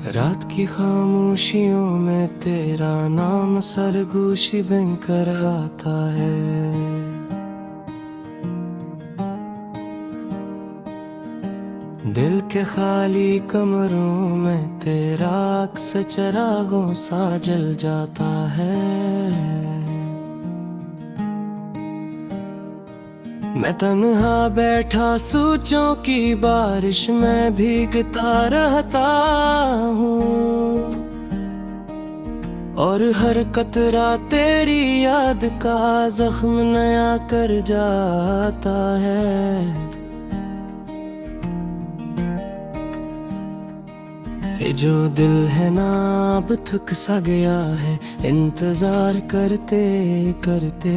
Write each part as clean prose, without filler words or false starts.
रात की खामोशियों में तेरा नाम सरगोशी बनकर आता है। दिल के खाली कमरों में तेरा अक्स चरागों सा जल जाता है। मैं तन्हा बैठा सोचों की बारिश में भीगता रहता हूँ, और हर कतरा तेरी याद का जख्म नया कर जाता है। ये जो दिल है ना अब थक सा गया है इंतजार करते करते।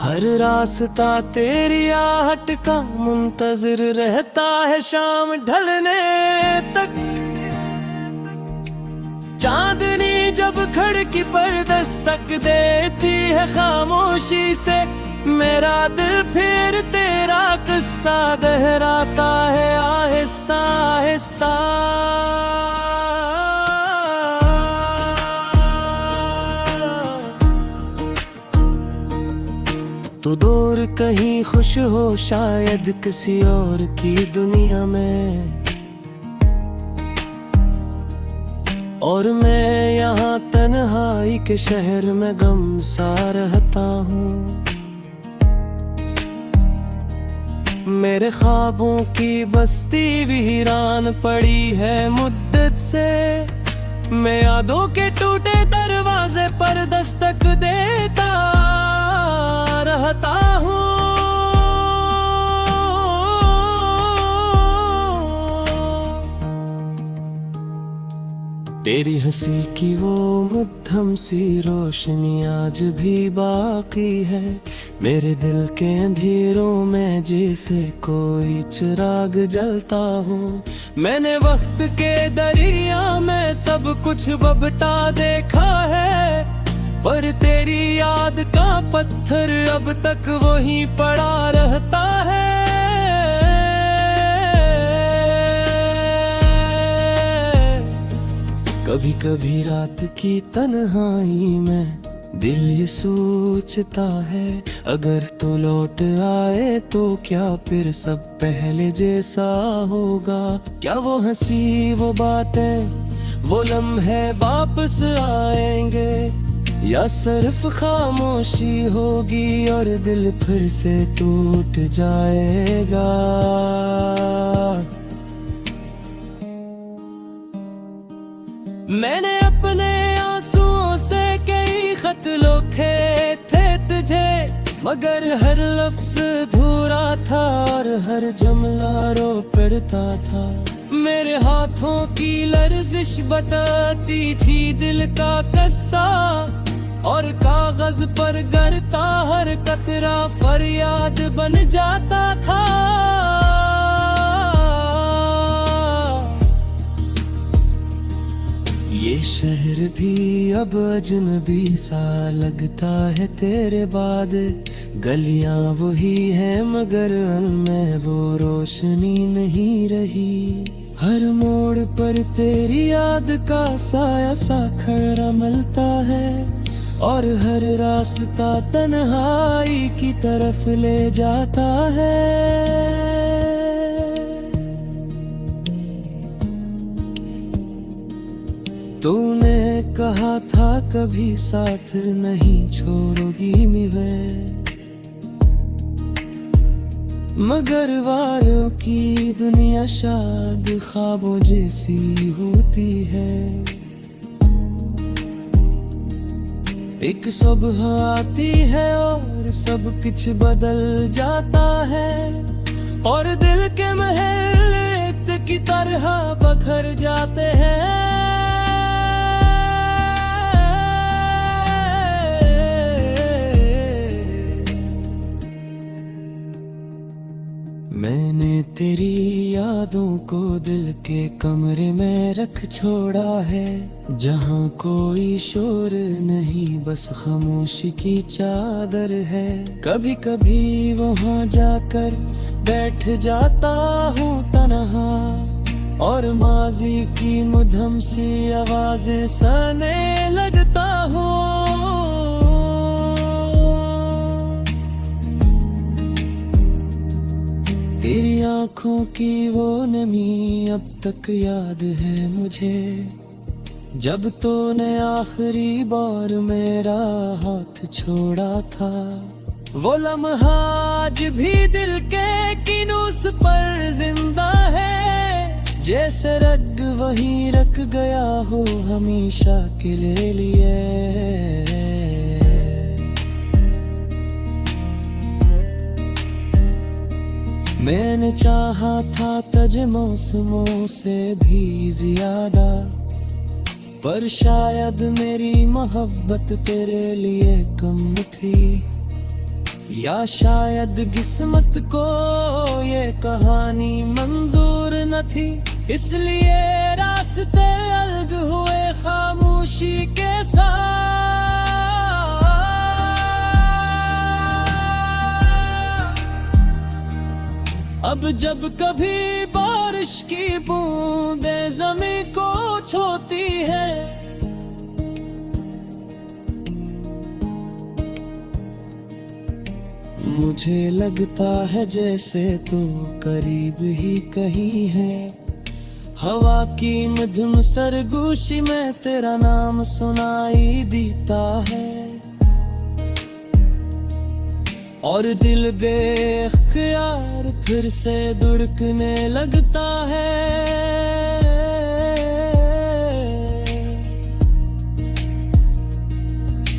हर रास्ता तेरी आहट का मुंतजिर रहता है शाम ढलने तक। चांदनी जब खिड़की पर दस्तक देती है खामोशी से, मेरा दिल फिर तेरा किस्सा दोहराता है आहिस्ता आहिस्ता। तो दूर कहीं खुश हो शायद किसी और की दुनिया में, और मैं यहाँ तन्हाई के शहर में गम सा रहता हूँ। मेरे ख्वाबों की बस्ती वीरान पड़ी है मुद्दत से, मैं यादों के टूटे दरवाजे पर दस्तक देता रहता हूँ। तेरी हंसी की वो मध्यम सी रोशनी आज भी बाकी है मेरे दिल के अंधेरों में, जैसे कोई चिराग जलता हो। मैंने वक्त के दरिया में सब कुछ बबटा देखा है, पर तेरी याद का पत्थर अब तक वहीं पड़ा रहता है। कभी कभी रात की तन्हाई में दिल ये सोचता है, अगर तू लौट आए तो क्या फिर सब पहले जैसा होगा। क्या वो हंसी वो बातें वो लम्हे वापस आएंगे, या सिर्फ खामोशी होगी और दिल फिर से टूट जाएगा। मैंने अपने आंसुओं से कई खत लिखे थे तुझे, मगर हर लफ्ज अधूरा था और हर जुमला रो पड़ता था। मेरे हाथों की लर्जिश बताती थी दिल का किस्सा, और कागज पर गिरता हर कतरा फरियाद बन जाता था। ये शहर भी अब अजनबी सा लगता है तेरे बाद, गलियां वही है मगर उनमें वो रोशनी नहीं रही। हर मोड़ पर तेरी याद का साया सा खड़ा मिलता है, और हर रास्ता तन्हाई की तरफ ले जाता है। तूने कहा था कभी साथ नहीं छोड़ोगी मुझे, मगर वारों की दुनिया शायद ख्वाबों जैसी होती है। एक सुबह आती है और सब कुछ बदल जाता है, और दिल के महल रेत की तरह बखर जाते हैं। मैंने तेरी याद यादों को दिल के कमरे में रख छोड़ा है, जहाँ कोई शोर नहीं बस खामोशी की चादर है। कभी कभी वहाँ जाकर बैठ जाता हूँ तन्हा, और माजी की मधुम सी आवाजें सुनने लगता हूँ। तेरी आँखों की वो नमी अब तक याद है मुझे, जब तूने आखिरी बार मेरा हाथ छोड़ा था। वो लम्हा आज भी दिल के किनूस पर जिंदा है, जैसे रग वहीं रख गया हो हमेशा के लिए। मैंने चाहा था तुझे मौसमों से भी ज्यादा, पर शायद मेरी मोहब्बत तेरे लिए कम थी, या शायद किस्मत को ये कहानी मंजूर न थी। इसलिए रास्ते अलग हुए खामोशी के साथ। अब जब कभी बारिश की बूंदें ज़मीं को छूती है, मुझे लगता है जैसे तू करीब ही कहीं है। हवा की मधुम सरगोशी में तेरा नाम सुनाई देता है, और दिल बेख्तियार फिर से धड़कने लगता है।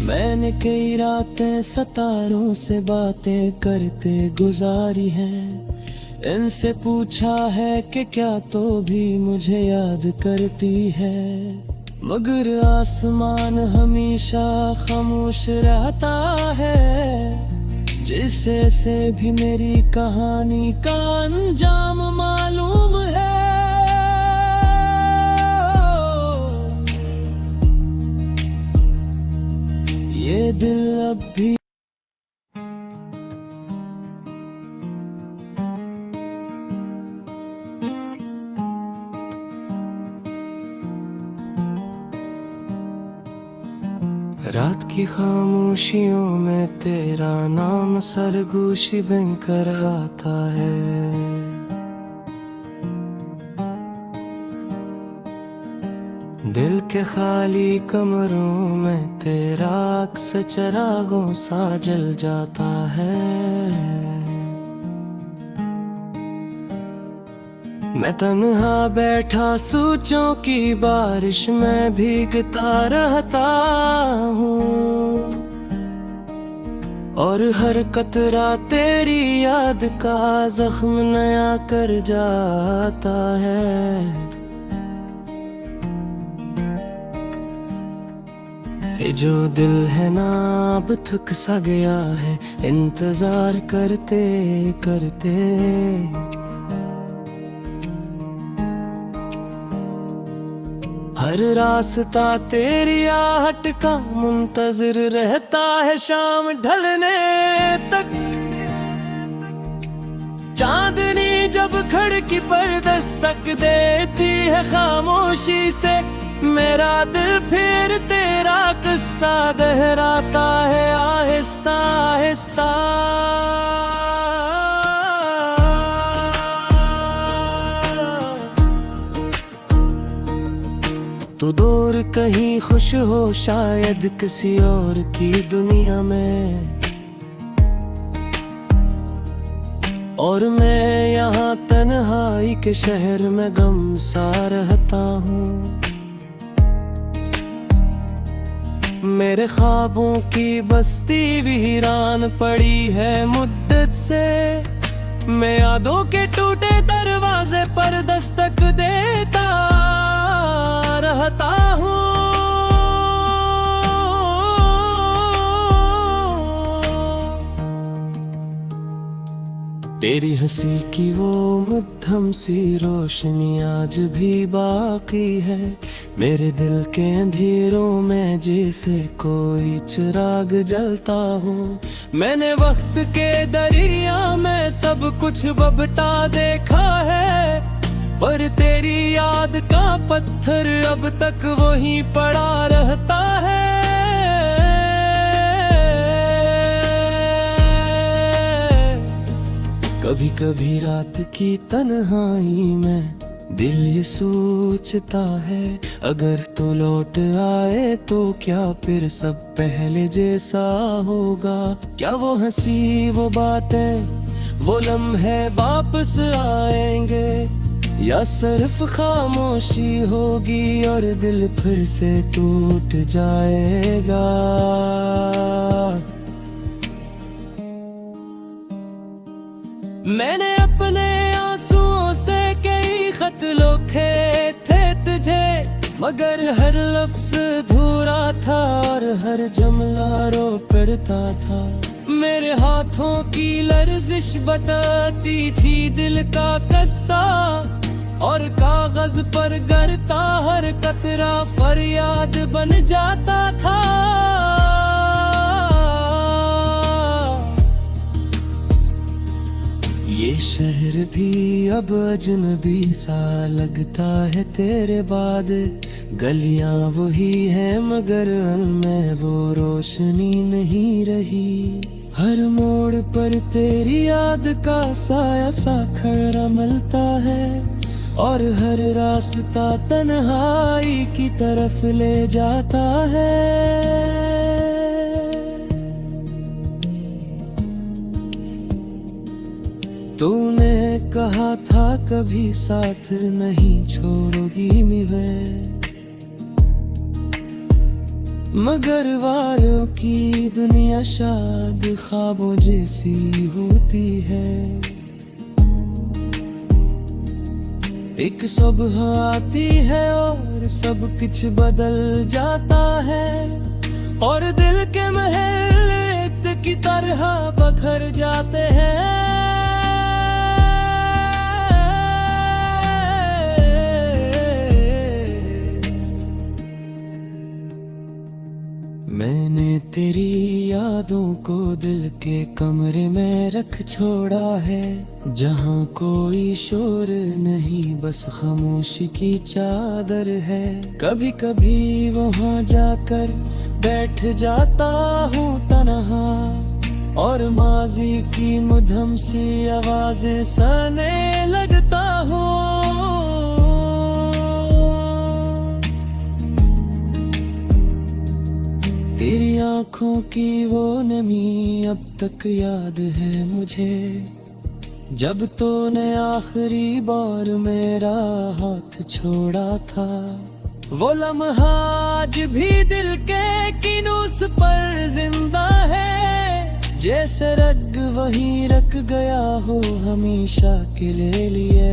मैंने कई रातें सितारों से बातें करते गुजारी हैं, इनसे पूछा है कि क्या तो भी मुझे याद करती है, मगर आसमान हमेशा खामोश रहता है। जिसे से भी मेरी कहानी का अंजाम मालूम है। ये दिल अब भी रात की खामोशियों में तेरा नाम सरगोशी बनकर आता है। दिल के खाली कमरों में तेरा अक्स चिरागों सा जल जाता है। मैं तन्हा बैठा सोचों की बारिश में भीगता रहता हूँ, और हर कतरा तेरी याद का जख्म नया कर जाता है। ये जो दिल है ना अब थक सा गया है इंतजार करते करते। हर रास्ता तेरी आहट का मुंतजिर रहता है शाम ढलने तक। चांदनी जब खिड़की पर दस्तक देती है खामोशी से, मेरा दिल फिर तेरा किस्सा दोहराता है आहिस्ता आहिस्ता। तो दूर कहीं खुश हो शायद किसी और की दुनिया में, और मैं यहाँ तन्हाई के शहर में गम सा रहता हूँ। मेरे ख्वाबों की बस्ती वीरान पड़ी है मुद्दत से, मैं यादों के टूटे दरवाजे पर दस्तक देता रहता हूँ। तेरी हंसी की वो मध्यम सी रोशनी आज भी बाकी है मेरे दिल के अंधेरों में, जैसे कोई चिराग जलता हो। मैंने वक्त के दरिया में सब कुछ बबटा देखा है, पर तेरी याद का पत्थर अब तक वहीं पड़ा रहता है। कभी कभी रात की तन्हाई में दिल ये सोचता है, अगर तू लौट आए तो क्या फिर सब पहले जैसा होगा। क्या वो हंसी, वो बातें, वो लम्हे वापस आएंगे, या सिर्फ खामोशी होगी और दिल फिर से टूट जाएगा। मैंने अपने आंसुओं से कई खत लिखे थे तुझे, मगर हर लफ्ज अधूरा था और हर जुमला रो पड़ता था। मेरे हाथों की लर्जिश बताती थी दिल का कस्सा, और कागज पर गिरता हर कतरा फरियाद बन जाता था। ये शहर भी अब अजनबी सा लगता है तेरे बाद, गलियां वही हैं मगर उनमें वो रोशनी नहीं रही। हर मोड़ पर तेरी याद का साया सा खड़ा मिलता है, और हर रास्ता तन्हाई की तरफ ले जाता है। तूने कहा था कभी साथ नहीं छोड़ोगी मुझे, मगर वारों की दुनिया शायद ख्वाबों जैसी होती है। एक सुबह आती है और सब कुछ बदल जाता है, और दिल के महल रेत की तरह बखर जाते हैं। मैंने तेरी यादों को दिल के कमरे में रख छोड़ा है, जहाँ कोई शोर नहीं बस खामोशी की चादर है। कभी कभी वहाँ जाकर बैठ जाता हूँ तन्हा, और माजी की मधुर सी आवाजें सुनने लगता हूँ। तेरी आँखों की वो नमी अब तक याद है मुझे, जब तूने आखिरी बार मेरा हाथ छोड़ा था। वो लम्हा आज भी दिल के किनूस पर जिंदा है, जैसे रग वहीं रख गया हो हमेशा के लिए।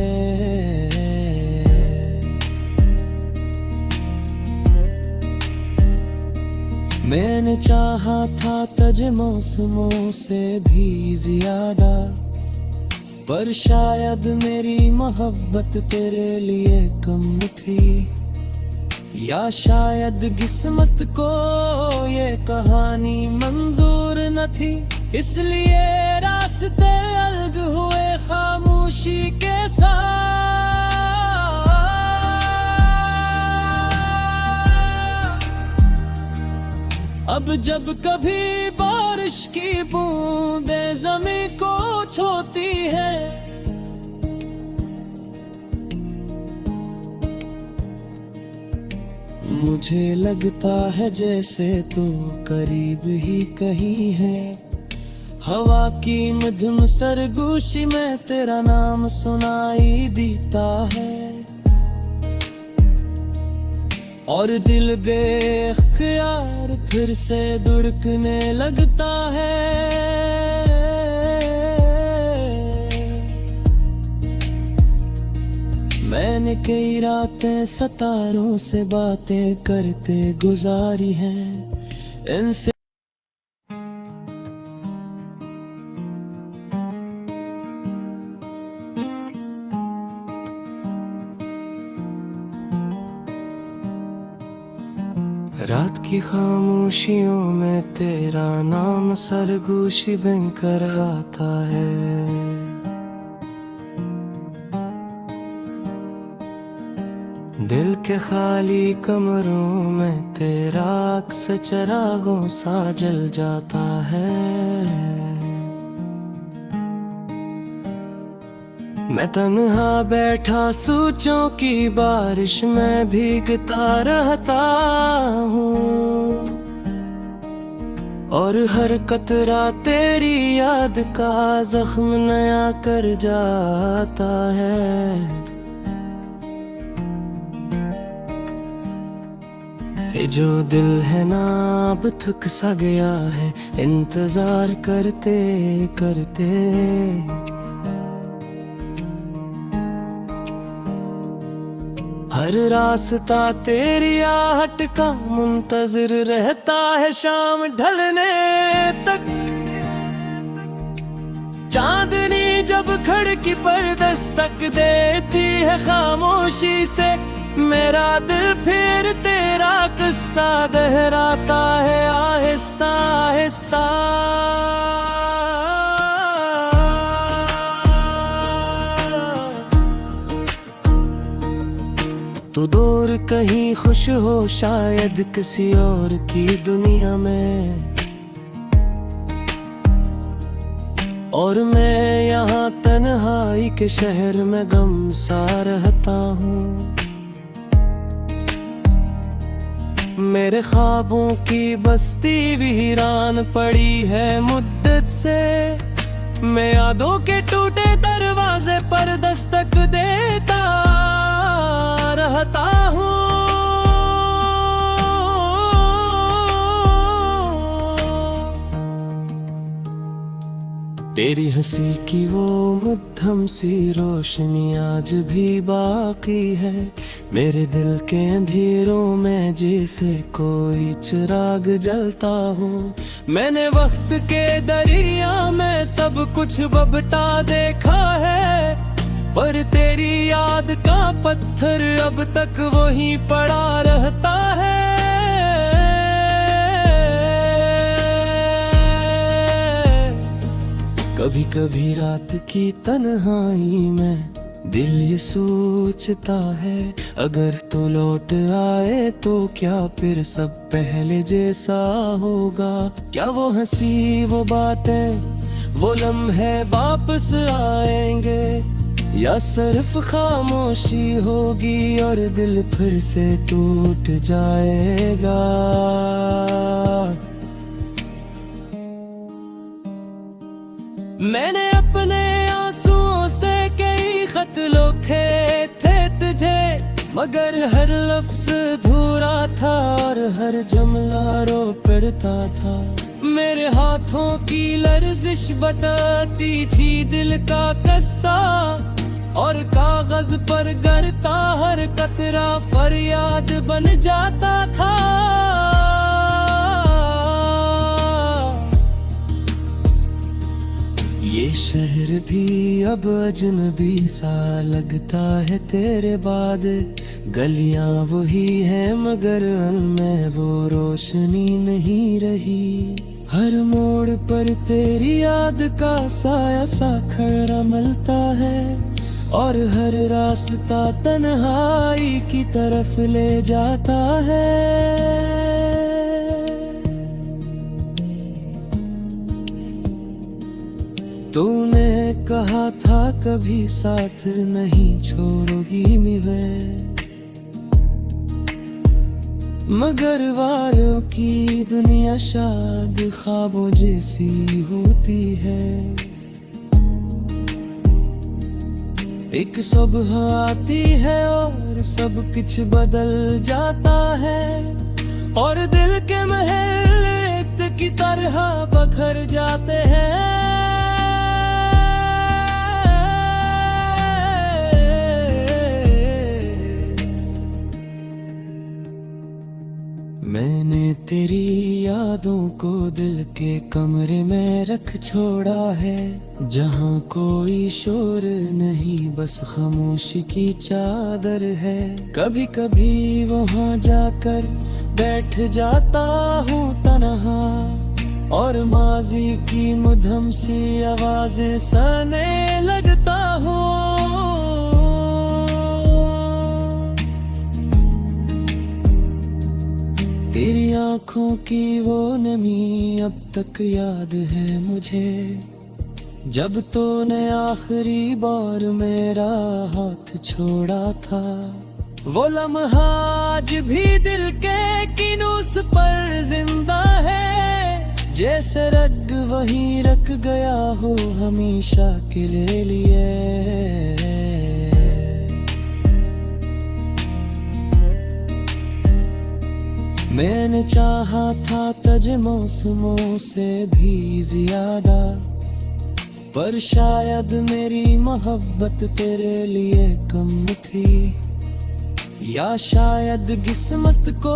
मैंने चाहा था तुझे मौसमों से भी ज्यादा, पर शायद मेरी मोहब्बत तेरे लिए कम थी, या शायद किस्मत को ये कहानी मंजूर न थी। इसलिए रास्ते अलग हुए खामोशी के साथ। अब जब कभी बारिश की बूंदें ज़मीं को छूती है, मुझे लगता है जैसे तू करीब ही कहीं है। हवा की मधुर सरगोशी में तेरा नाम सुनाई देता है, और दिल बेख्तियार फिर से धड़कने लगता है। मैंने कई रातें सितारों से बातें करते गुजारी हैं, इनसे रात की खामोशियों में तेरा नाम सरगोशी बनकर आता है। दिल के खाली कमरों में तेरा अक्स चिरागों सा जल जाता है। मैं तन्हा बैठा सोचों की बारिश में भीगता रहता हूँ, और हर कतरा तेरी याद का जख्म नया कर जाता है। ये जो दिल है ना अब थक सा गया है इंतजार करते करते। हर रास्ता तेरी आहट का मुंतजिर रहता है शाम ढलने तक। चांदनी जब खिड़की पर दस्तक देती है खामोशी से, मेरा दिल फिर तेरा किस्सा दोहराता है आहिस्ता आहिस्ता। तू दूर कहीं खुश हो शायद किसी और की दुनिया में, और मैं यहाँ तन्हाई के शहर में गम सा रहता हूँ। मेरे ख्वाबों की बस्ती वीरान पड़ी है मुद्दत से, मैं यादों के टूटे दरवाजे पर दस्तक देता रहता हूँ। तेरी हंसी की वो मध्यम सी रोशनी आज भी बाकी है मेरे दिल के अंधेरों में, जैसे कोई चिराग जलता हो। मैंने वक्त के दरिया में सब कुछ बबता देखा है, पर तेरी याद का पत्थर अब तक वहीं पड़ा रहता है। कभी कभी रात की तन्हाई में दिल ये सोचता है, अगर तू लौट आए तो क्या फिर सब पहले जैसा होगा। क्या वो हंसी वो बातें वो लम्हे वापस आएंगे, या सिर्फ खामोशी होगी और दिल फिर से टूट जाएगा। मैंने अपने आंसुओं से कई खत लिखे थे तुझे, मगर हर लफ्ज अधूरा था और हर जुमला रो पड़ता था। मेरे हाथों की लर्जिश बताती थी दिल का किस्सा, और कागज पर गिरता हर कतरा फरियाद बन जाता था। ये शहर भी अब अजनबी सा लगता है तेरे बाद, गलियां वही है मगर उनमें वो रोशनी नहीं रही। हर मोड़ पर तेरी याद का साया सा खड़ा मिलता है, और हर रास्ता तन्हाई की तरफ ले जाता है। तूने कहा था कभी साथ नहीं छोड़ोगी मुझे, मगर वारों की दुनिया शायद ख्वाबों जैसी होती है। एक सुबह आती है और सब कुछ बदल जाता है, और दिल के महल रेत की तरह बखर जाते हैं। मैंने तेरी यादों को दिल के कमरे में रख छोड़ा है, जहाँ कोई शोर नहीं बस खामोशी की चादर है। कभी कभी वहाँ जाकर बैठ जाता हूँ तन्हा, और माजी की मधुम सी आवाजें सुनने लगता हूँ। तेरी आंखों की वो नमी अब तक याद है मुझे, जब तूने आखिरी बार मेरा हाथ छोड़ा था। वो लम्हा आज भी दिल के किनूस पर जिंदा है, जैसे रग वहीं रख गया हो हमेशा के लिए। मैंने चाहा था तुझे मौसमों से भी ज्यादा, पर शायद मेरी मोहब्बत तेरे लिए कम थी, या शायद किस्मत को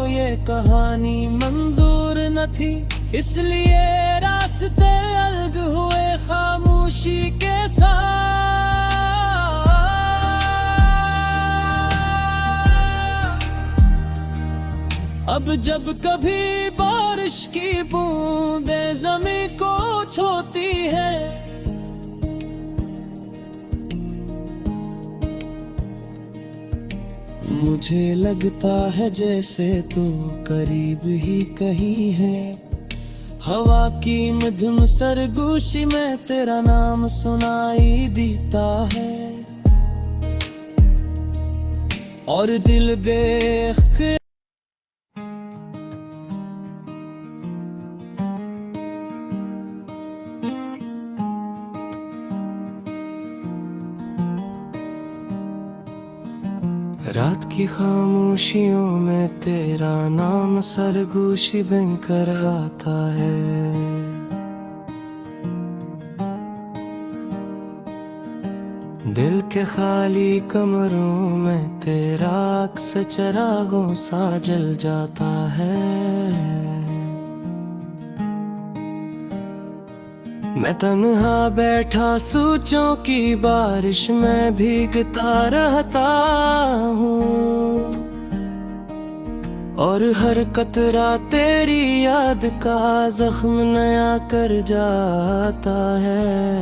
ये कहानी मंजूर न थी। इसलिए रास्ते अलग हुए खामोशी के साथ। अब जब कभी बारिश की बूंदें ज़मीं को छूती है, मुझे लगता है जैसे तू करीब ही कहीं है। हवा की मधुम सरगोशी में तेरा नाम सुनाई देता है, और दिल बेख्तियार रात की खामोशियों में तेरा नाम सरगोशी बनकर आता है। दिल के खाली कमरों में तेरा अक्स चरागों सा जल जाता है। मैं तन्हा बैठा सोचों की बारिश में भीगता रहता हूँ, और हर कतरा तेरी याद का जख्म नया कर जाता है।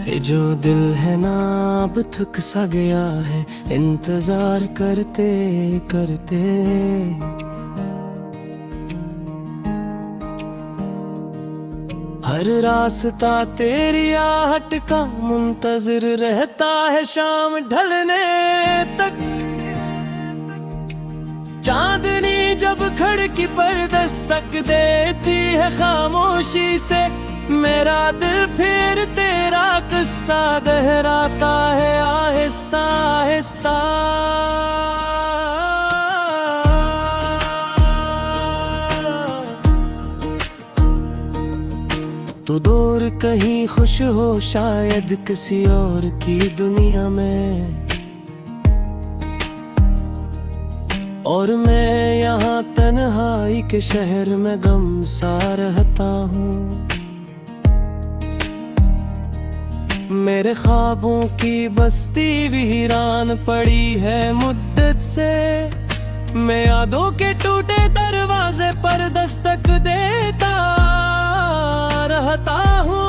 ये जो दिल है ना अब थक सा गया है इंतजार करते करते। हर रास्ता तेरी आहट का मुंतजिर रहता है शाम ढलने तक। चांदनी जब खिड़की पर दस्तक देती है खामोशी से, मेरा दिल फिर तेरा किस्सा दोहराता है आहिस्ता आहिस्ता। तो दूर कहीं खुश हो शायद किसी और की दुनिया में, और मैं यहाँ तन्हाई के शहर में गम सा रहता हूँ। मेरे ख्वाबों की बस्ती वीरान पड़ी है मुद्दत से, मैं यादों के टूटे दरवाजे पर दस्तक देता रहता हूँ।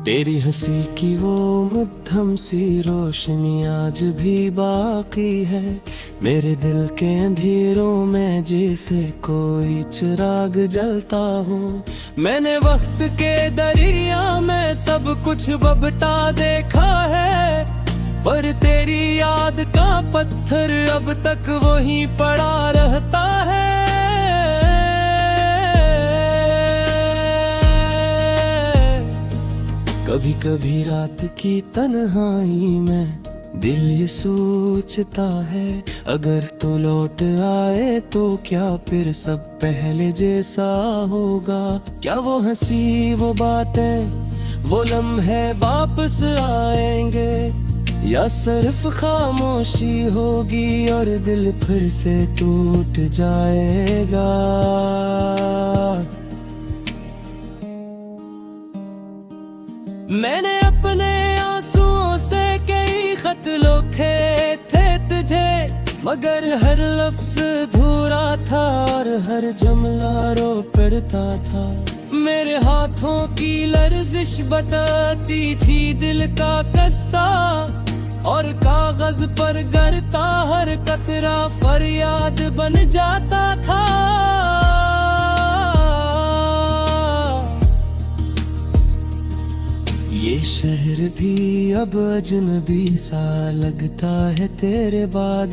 तेरी हंसी की वो मध्यम सी रोशनी आज भी बाकी है, मेरे दिल के अंधेरों में जैसे कोई चिराग जलता हो। मैंने वक्त के दरिया में सब कुछ बबटा देखा है, पर तेरी याद का पत्थर अब तक वहीं पड़ा रहता है। कभी कभी रात की तन्हाई में दिल ये सोचता है, अगर तू लौट आए तो क्या फिर सब पहले जैसा होगा। क्या वो हंसी वो बातें वो लम्हे वापस आएंगे, या सिर्फ खामोशी होगी और दिल फिर से टूट जाएगा। मैंने अपने आंसुओं से कई खत लिखे थे तुझे, मगर हर लफ्ज अधूरा था और हर जुमला रो पड़ता था। मेरे हाथों की लर्जिश बताती थी दिल का कस्सा, और कागज पर गिरता हर कतरा फरियाद बन जाता था। ये शहर भी अब अजनबी सा लगता है तेरे बाद।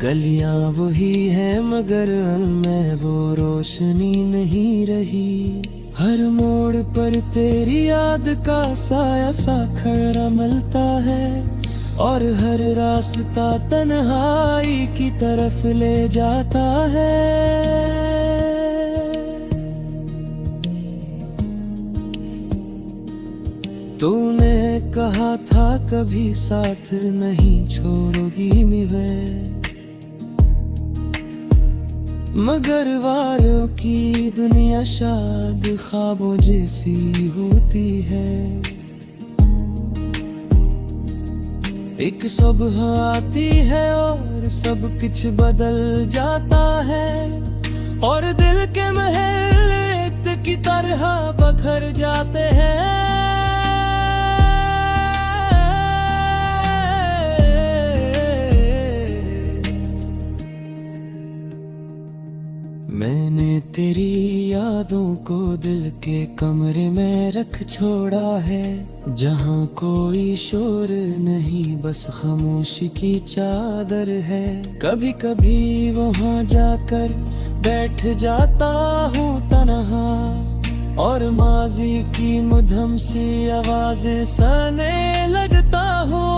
गलियां वही हैं मगर उनमें वो रोशनी नहीं रही। हर मोड़ पर तेरी याद का साया सा खड़ा मिलता है, और हर रास्ता तन्हाई की तरफ ले जाता है। तूने कहा था कभी साथ नहीं छोड़ोगी मुझे, मगर वारों की दुनिया शायद ख्वाबों जैसी होती है। एक सुबह आती है और सब कुछ बदल जाता है, और दिल के महल रेत की तरह बखर जाते हैं। मैंने तेरी यादों को दिल के कमरे में रख छोड़ा है, जहाँ कोई शोर नहीं बस खामोशी की चादर है। कभी कभी वहाँ जाकर बैठ जाता हूँ तन्हा, और माजी की मधुम सी आवाजें सुनने लगता हूँ।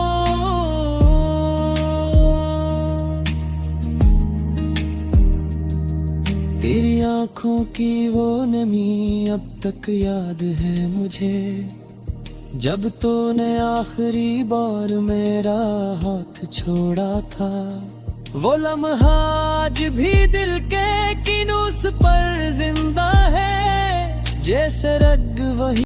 तेरी आँखों की वो नमी अब तक याद है मुझे, जब तूने आखिरी बार मेरा हाथ छोड़ा था। वो लम्हा आज भी दिल के किनूस पर जिंदा है, जैसे रग वही